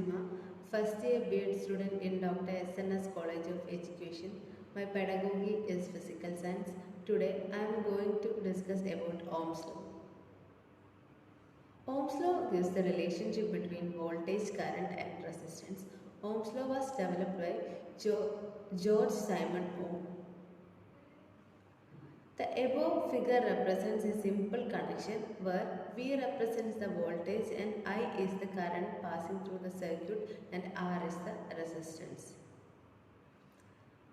Anjuma, first year B.Ed student in Dr. S.N.S. College of Education. My pedagogy is physical science. Today I am going to discuss about Ohm's law. Ohm's law gives the relationship between voltage, current and resistance. Ohm's law was developed by George Simon Ohm. The above figure represents a simple connection where V represents the voltage and I is the current passing through the circuit and R is the resistance.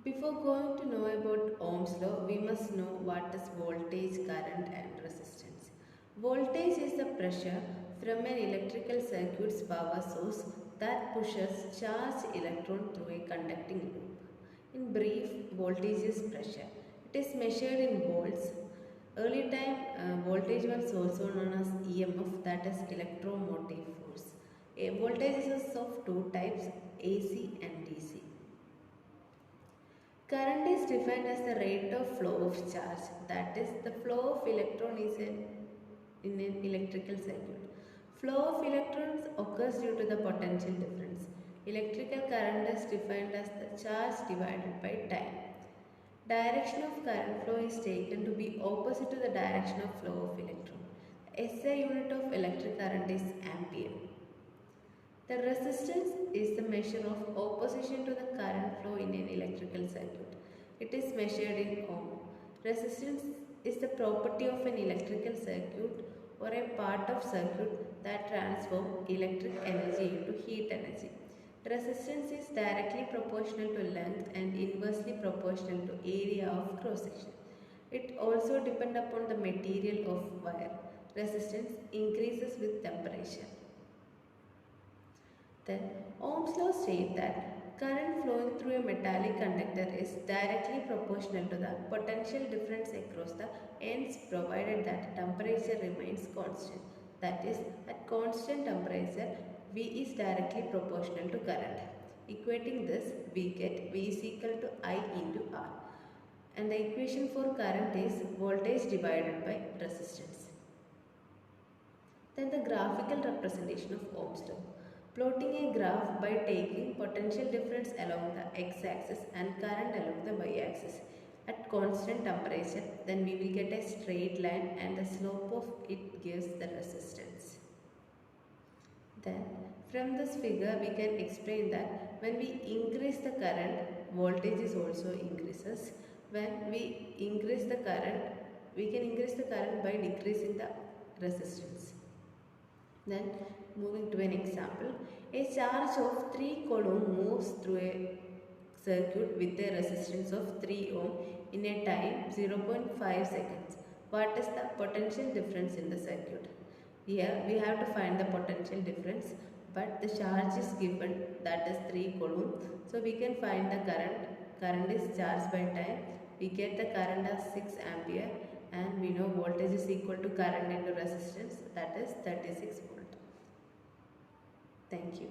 Before going to know about Ohm's law, we must know what is voltage, current and resistance. Voltage is the pressure from an electrical circuit's power source that pushes charged electron through a conducting loop. In brief, voltage is pressure. It is measured in volts. Early time voltage was also known as EMF, that is electromotive force. A voltage is of two types, AC and DC. Current is defined as the rate of flow of charge, that is the flow of electron is in an electrical circuit. Flow of electrons occurs due to the potential difference. Electrical current is defined as the charge divided by time. Direction of current flow is taken to be opposite to the direction of flow of electron. The SI unit of electric current is ampere. The resistance is the measure of opposition to the current flow in an electrical circuit. It is measured in ohm. Resistance is the property of an electrical circuit or a part of circuit that transforms electric energy into heat energy. Resistance is directly proportional to length and inversely proportional to area of cross section. It also depends upon the material of wire. Resistance increases with temperature. Then Ohm's law states that current flowing through a metallic conductor is directly proportional to the potential difference across the ends provided that temperature remains constant. That is, at constant temperature, V is directly proportional to current. Equating this, we get V is equal to I into R. And the equation for current is voltage divided by resistance. Then the graphical representation of Ohm's law. Plotting a graph by taking potential difference along the x-axis and current along the y-axis at constant temperature, then we will get a straight line and the slope of it gives the resistance. Then from this figure we can explain that when we increase the current, voltage is also increases. When we increase the current, we can increase the current by decreasing the resistance. Then moving to an example, a charge of 3 coulomb moves through a circuit with a resistance of 3 ohm in a time 0.5 seconds. What is the potential difference in the circuit? Here we have to find the potential difference, but the charge is given, that is 3 coulomb. So we can find the current. Current is charged by time. We get the current as 6 ampere and we know voltage is equal to current into resistance, that is 36 volt. Thank you.